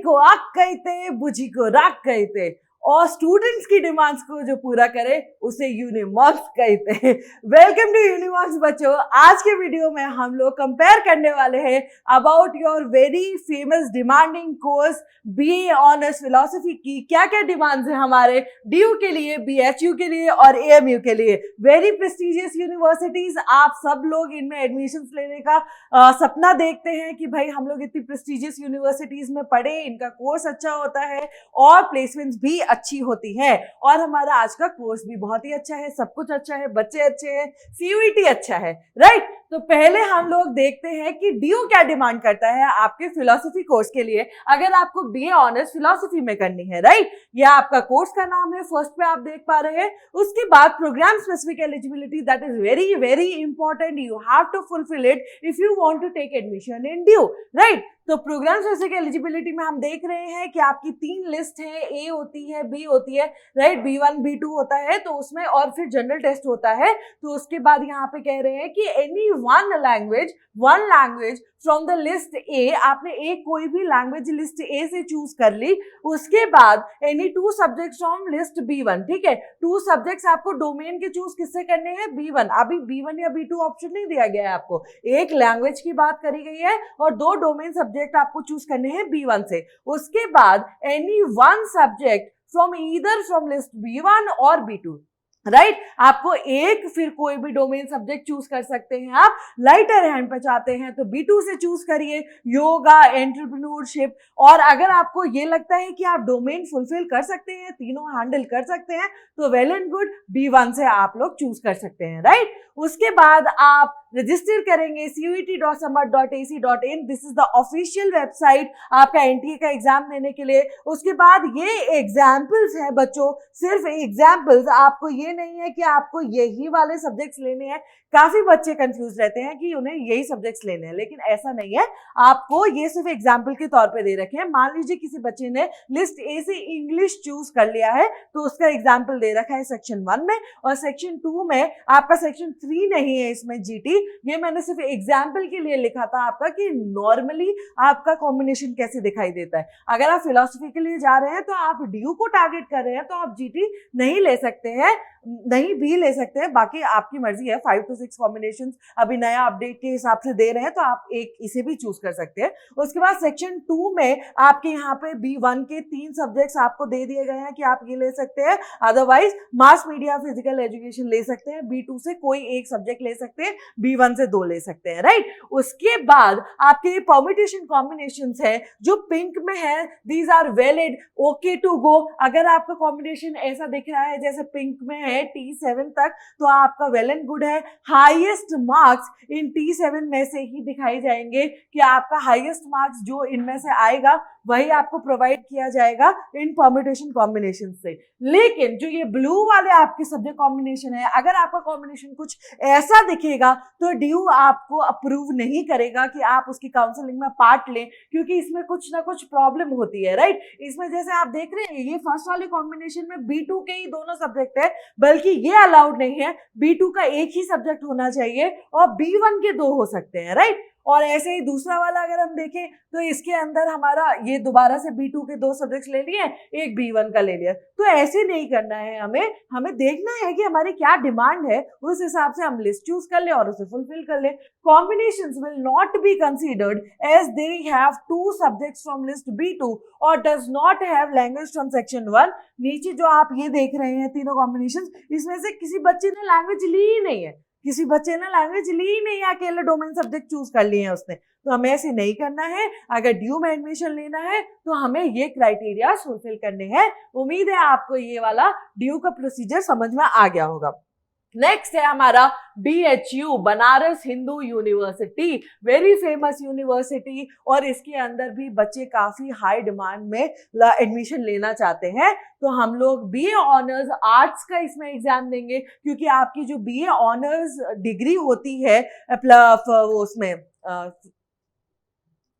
को आग कहते, बुझी को राग कहते, और स्टूडेंट्स की डिमांड्स को जो पूरा करे उसे यूनिमार्क्स कहते हैं। वेलकम टू यूनिमार्क्स बच्चों। आज के वीडियो में हम लोग कंपेयर करने वाले हैं about your very famous demanding course BA honours philosophy की क्या क्या डिमांड्स है हमारे डीयू के लिए, बीएचयू के लिए और एएमयू के लिए। वेरी प्रेस्टिजियस यूनिवर्सिटीज, आप सब लोग इनमें एडमिशंस लेने का सपना देखते हैं कि भाई हम लोग इतनी प्रेस्टिजियस यूनिवर्सिटीज में पढ़े, इनका कोर्स अच्छा होता है और प्लेसमेंट्स भी अच्छी होती है। और हमारा आज का कोर्स भी बहुत ही अच्छा है, सब कुछ अच्छा है, बच्चे अच्छे हैं, सीयूईटी अच्छा है, राइट। तो पहले हम लोग देखते हैं कि डीयू क्या डिमांड करता है आपके फिलॉसफी कोर्स के लिए, अगर आपको बीए ऑनर्स फिलॉसफी में करनी है, राइट। यह आपका कोर्स का नाम है, फर्स्ट पे आप देख पा रहे हैं। उसके बाद program specific eligibility, that is very very important, you have to fulfil it if you want to take admission in DU, right. तो प्रोग्राम स्पेसिफिक एलिजिबिलिटी में हम देख रहे हैं कि आपकी 3 लिस्ट है, ए होती है, बी होती है, राइट, B1 B2 होता है, तो उसमें और फिर जनरल टेस्ट होता है। तो उसके बाद यहाँ पे कह रहे हैं कि any one language from the list A, आपने एक कोई भी लैंग्वेज लिस्ट ए से चूज कर ली। उसके बाद any 2 subjects from list B1, ठीक है। 2 सब्जेक्ट्स आपको डोमेन के चूज किससे करने हैं, B1। अभी B1 या B2 ऑप्शन नहीं दिया गया है आपको, एक लैंग्वेज की बात करी गई है और 2 डोमेन सब्जेक्ट आपको चूज करने हैं B1 से। उसके बाद any 1 subject from either from list B1 और B2, राइट। आपको एक फिर कोई भी डोमेन सब्जेक्ट चूज कर सकते हैं आप। लाइटर हैंड पे चाहते हैं तो B2 से चूज करिए, योगा, एंटरप्रेन्योरशिप। और अगर आपको ये लगता है कि आप डोमेन फुलफिल कर सकते हैं, तीनों हैंडल कर सकते हैं, तो वेल एंड गुड, B1 से आप लोग चूज कर सकते हैं, राइट। उसके बाद आप रजिस्टर करेंगे cuet.samarth.ac.in, this is the official website आपका एनटीए का एग्जाम देने के लिए। उसके बाद ये एग्जाम्पल्स हैं बच्चों, सिर्फ एग्जाम्पल्स, आपको ये नहीं है कि आपको यही वाले सब्जेक्ट्स लेने हैं। काफी बच्चे कंफ्यूज रहते हैं कि उन्हें यही सब्जेक्ट्स लेने हैं, लेकिन ऐसा नहीं है। आपको ये सिर्फ एग्जाम्पल के तौर पे दे रखे हैं। मान लीजिए किसी बच्चे ने लिस्ट ए से इंग्लिश चूज कर लिया है, तो उसका एग्जाम्पल दे रखा है सेक्शन 1 में, और सेक्शन 2 में आपका सेक्शन 3 नहीं है इसमें जीटी। ये मैंने सिर्फ एग्जाम्पल के लिए लिखा था आपका कि नॉर्मली आपका कॉम्बिनेशन कैसे दिखाई देता है। अगर आप फिलॉसफी के लिए जा रहे हैं तो आप डीयू को टारगेट कर रहे हैं तो आप जीटी नहीं ले सकते हैं, नहीं भी ले सकते हैं, बाकी आपकी मर्जी है। 5 to 6 कॉम्बिनेशंस अभी नया अपडेट के हिसाब से दे रहे हैं, तो आप एक इसे भी चूज कर सकते हैं। उसके बाद सेक्शन 2 में आपके यहाँ पे B1 के 3 सब्जेक्ट्स आपको दे दिए गए हैं कि आप ये ले सकते हैं, otherwise mass media, physical education ले सकते हैं। B2 से कोई एक सब्जेक्ट ले सकते हैं, B1 से 2 ले सकते हैं, राइट। उसके बाद आपके परम्यूटेशन कॉम्बिनेशंस है जो पिंक में है, these are valid, okay to go. अगर आपका कॉम्बिनेशन ऐसा दिख रहा है जैसे पिंक में है T7 तक, तो आपका वेल एंड गुड है। हाईएस्ट मार्क्स इन T7 में से ही दिखाई जाएंगे कि आपका हाईएस्ट मार्क्स जो इनमें से आएगा वही आपको प्रोवाइड किया जाएगा इन परम्यूटेशन कॉम्बिनेशन से। लेकिन जो ये ब्लू वाले आपके सब्जेक्ट कॉम्बिनेशन है, अगर आपका कॉम्बिनेशन कुछ ऐसा दिखेगा तो डीयू आपको अप्रूव नहीं करेगा कि आप उसकी काउंसलिंग में पार्ट लें, क्योंकि इसमें कुछ ना कुछ प्रॉब्लम होती है, राइट। इसमें जैसे आप देख रहे हैं ये फर्स्ट वाले कॉम्बिनेशन में B2 के ही दोनों सब्जेक्ट है, बल्कि ये अलाउड नहीं है। B2 का एक ही सब्जेक्ट होना चाहिए और B1 के 2 हो सकते हैं, राइट। और ऐसे ही दूसरा वाला अगर हम देखें तो इसके अंदर हमारा ये दोबारा से B2 के 2 सब्जेक्ट्स ले लिए, एक B1 का ले लिया। तो ऐसे नहीं करना है, हमें देखना है कि हमारी क्या डिमांड है, उस हिसाब से हम लिस्ट चूज कर ले और उसे फुलफिल कर ले। Combinations will not be considered as they have 2 subjects from list B2 और does not have language from section 1। नीचे जो आप ये देख रहे हैं तीनों कॉम्बिनेशंस, इसमें से किसी बच्चे ने लैंग्वेज ली ही नहीं है, किसी बच्चे ने लैंग्वेज ली ही नहीं, अकेले डोमेन सब्जेक्ट चूज कर लिए हैं उसने। तो हमें ऐसे नहीं करना है। अगर डीयू में एडमिशन लेना है तो हमें ये क्राइटेरिया फुलफिल करने हैं। उम्मीद है आपको ये वाला डीयू का प्रोसीजर समझ में आ गया होगा। नेक्स्ट है हमारा BHU, Banaras Hindu university, very famous university, और इसके अंदर भी बच्चे काफी हाई डिमांड में एडमिशन लेना चाहते हैं। तो हम लोग BA ऑनर्स आर्ट्स का इसमें एग्जाम देंगे, क्योंकि आपकी जो BA ऑनर्स डिग्री होती है उसमें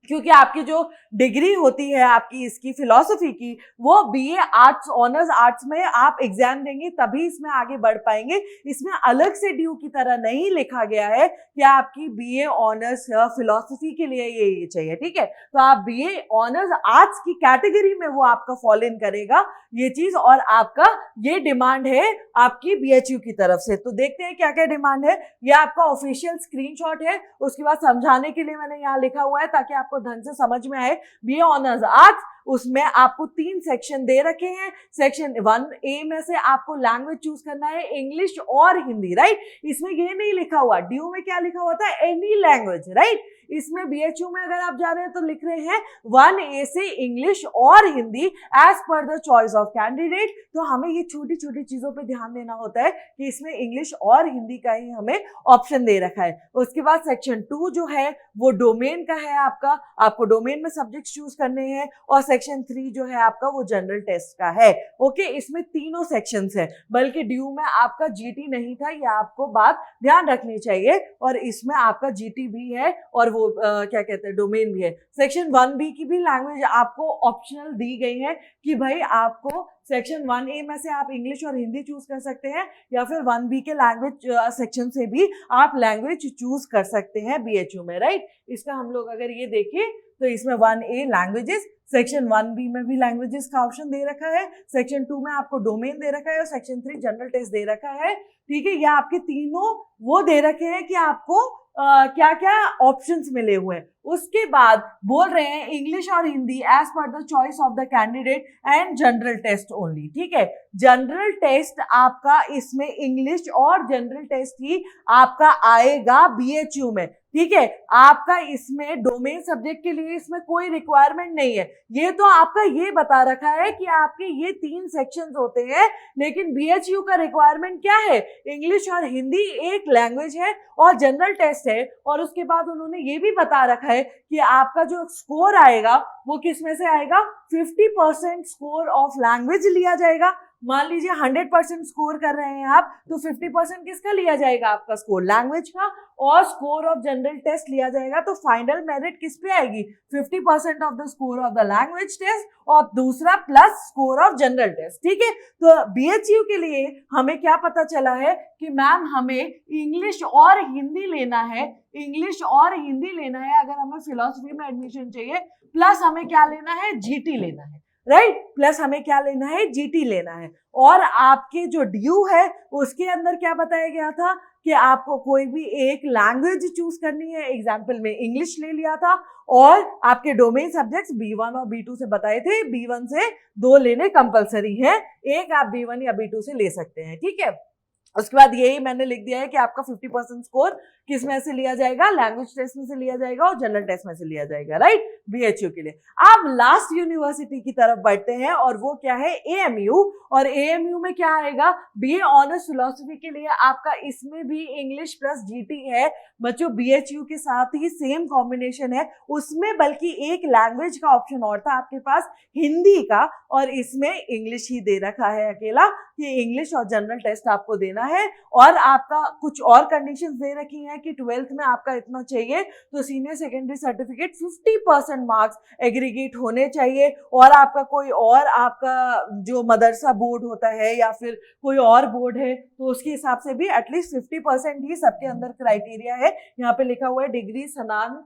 क्योंकि आपकी जो डिग्री होती है आपकी इसकी फिलॉसफी की, वो बीए आर्ट्स ऑनर्स आर्ट्स में आप एग्जाम देंगे तभी इसमें आगे बढ़ पाएंगे। इसमें अलग से ड्यू की तरह नहीं लिखा गया है कि आपकी बीए ऑनर्स फिलॉसफी के लिए ये चाहिए, ठीक है। तो आप बीए ऑनर्स आर्ट्स की कैटेगरी में वो आपका फॉल इन करेगा ये चीज, और आपका ये डिमांड है आपकी बीएचयू की तरफ से। तो देखते हैं क्या क्या डिमांड है। ये आपका ऑफिशियल स्क्रीनशॉट है, उसके बाद समझाने के लिए मैंने यहाँ लिखा हुआ है ताकि आपको ढंग से समझ में आए। बीए ऑनर्स आर्ट्स, उसमें आपको 3 सेक्शन दे रखे हैं। सेक्शन 1A में से आपको लैंग्वेज चूज करना है इंग्लिश और हिंदी, राइट। इसमें ये नहीं लिखा हुआ, ड्यू में क्या लिखा हुआ था, एनी लैंग्वेज, राइट। इसमें बीएचयू में अगर आप जा रहे हैं तो लिख रहे हैं 1A से इंग्लिश और Hindi as per the choice of candidate. तो हमें ये छोटी छोटी चीजों पे ध्यान देना होता है कि इसमें इंग्लिश और हिंदी का ही हमें ऑप्शन दे रखा है। उसके बाद सेक्शन 2 जो है वो डोमेन का है आपका, आपको डोमेन में सब्जेक्ट चूज करने हैं। और सेक्शन 3 जो है आपका वो जनरल टेस्ट का है। ओके, इसमें तीनों सेक्शंस है, बल्कि ड्यू में आपका जीटी नहीं था, ये आपको बात ध्यान रखनी चाहिए। और इसमें आपका जीटी भी है और वो क्या कहते हैं डोमेन भी है। सेक्शन 1B की भी लैंग्वेज आपको ऑप्शनल दी गई है कि भाई आपको सेक्शन 1A में से आप इंग्लिश और हिंदी चूज कर सकते हैं, या फिर 1B के लैंग्वेज सेक्शन से भी आप लैंग्वेज चूज कर सकते हैं बीएचयू में, राइट। इसका हम लोग अगर ये देखें तो इसमें 1A लैंग्वेजेस, सेक्शन 1B में भी लैंग्वेजेस का ऑप्शन दे रखा है, सेक्शन 2 में आपको डोमेन दे रखा है और सेक्शन 3 जनरल टेस्ट दे रखा है, ठीक है। ये आपके तीनों वो दे रखे हैं कि आपको क्या क्या ऑप्शंस मिले हुए हैं। उसके बाद बोल रहे हैं इंग्लिश और Hindi as per the choice of the candidate and general test only, ठीक है। जनरल टेस्ट आपका इसमें इंग्लिश और जनरल टेस्ट ही आपका आएगा बीएचयू में, ठीक है। आपका इसमें डोमेन सब्जेक्ट के लिए इसमें कोई रिक्वायरमेंट नहीं है। ये तो आपका ये बता रखा है कि आपके ये 3 सेक्शंस होते हैं, लेकिन बीएचयू का रिक्वायरमेंट क्या है, इंग्लिश और हिंदी एक लैंग्वेज है और जनरल टेस्ट है। और उसके बाद उन्होंने ये भी बता रखा है कि आपका जो स्कोर आएगा वो किस में से आएगा, 50% स्कोर ऑफ लैंग्वेज लिया जाएगा। मान लीजिए 100% स्कोर कर रहे हैं आप, तो 50% किसका लिया जाएगा, आपका स्कोर लैंग्वेज का, और स्कोर ऑफ जनरल टेस्ट लिया जाएगा। तो फाइनल मेरिट किस पे आएगी, 50% of the score of the language test और दूसरा plus score of general test, ठीक है। तो बीएचयू के लिए हमें क्या पता चला है कि मैम हमें इंग्लिश और हिंदी लेना है, इंग्लिश और हिंदी लेना है अगर हमें फिलॉसफी में एडमिशन चाहिए, प्लस हमें क्या लेना है, जीटी लेना है, राइट। प्लस हमें क्या लेना है, जीटी लेना है। और आपके जो ड्यू है उसके अंदर क्या बताया गया था कि आपको कोई भी एक लैंग्वेज चूज करनी है। एग्जाम्पल में इंग्लिश ले लिया था और आपके डोमेन सब्जेक्ट्स B1 और B2 से बताए थे, B1 से 2 लेने कंपलसरी है, एक आप B1 या B2 से ले सकते हैं, ठीक है। उसके बाद यही मैंने लिख दिया है कि आपका 50% स्कोर किस में से लिया जाएगा, लैंग्वेज टेस्ट में से लिया जाएगा और जनरल टेस्ट में से लिया जाएगा, राइट, बीएचयू के लिए। अब लास्ट यूनिवर्सिटी की तरफ बढ़ते हैं और वो क्या है, एएमयू। और एएमयू में क्या आएगा, बीए ऑनर्स फिलॉसफी के लिए आपका इसमें भी इंग्लिश प्लस जीटी है बच्चों, बीएचयू के साथ ही सेम कॉम्बिनेशन है। उसमें बल्कि एक लैंग्वेज का ऑप्शन और था आपके पास, हिंदी का, और इसमें इंग्लिश ही दे रखा है अकेला कि इंग्लिश और जनरल टेस्ट आपको देना है। और आपका कुछ और कंडीशंस दे रखी हैं कि 12th में आपका इतना चाहिए, तो senior secondary certificate 50% marks aggregate होने चाहिए। और आपका कोई और आपका जो मदरसा बोर्ड होता है या फिर कोई और बोर्ड है तो उसके हिसाब से भी एटलीस्ट 50% ही सबके अंदर क्राइटेरिया है। यहाँ पे लिखा हुआ है डिग्री सनान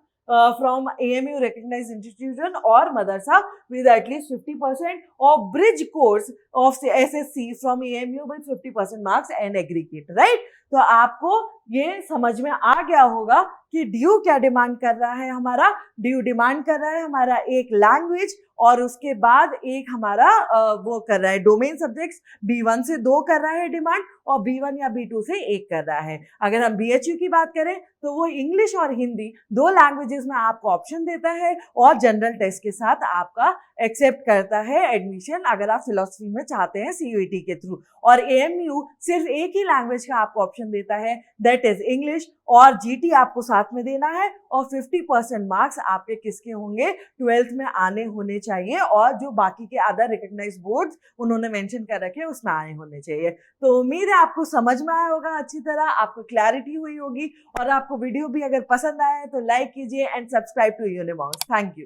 from AMU recognized institution or madrasa with at least 50% or bridge course of SSC from AMU with 50% marks and aggregate, right? तो आपको ये समझ में आ गया होगा कि ड्यू क्या डिमांड कर रहा है हमारा। ड्यू डिमांड कर रहा है हमारा एक लैंग्वेज और उसके बाद एक हमारा वो कर रहा है डोमेन सब्जेक्ट्स, B1 से 2 कर रहा है डिमांड और B1 या B2 से 1 कर रहा है। अगर हम BHU की बात करें तो वो इंग्लिश और हिंदी 2 लैंग्वेजेस में आपको ऑप्शन देता है और जनरल टेस्ट के साथ आपका एक्सेप्ट करता है एडमिशन अगर आप फिलॉसफी में चाहते हैं CUET के थ्रू। और AMU सिर्फ एक ही लैंग्वेज का आपको ऑप्शन ऑप्शन देता है, दैट इज इंग्लिश, और जीटी आपको साथ में देना है, और 50% मार्क्स आपके किसके होंगे, 12th में आने होने चाहिए, और जो बाकी के अदर रिकॉग्नाइज्ड बोर्ड्स उन्होंने मेंशन कर रखे उसमें आए होने चाहिए। तो उम्मीद है आपको समझ में आया होगा, अच्छी तरह आपको क्लैरिटी हुई होगी, और आपको वीडियो भी अगर पसंद आए तो लाइक कीजिए and subscribe to Unimonks. Thank you.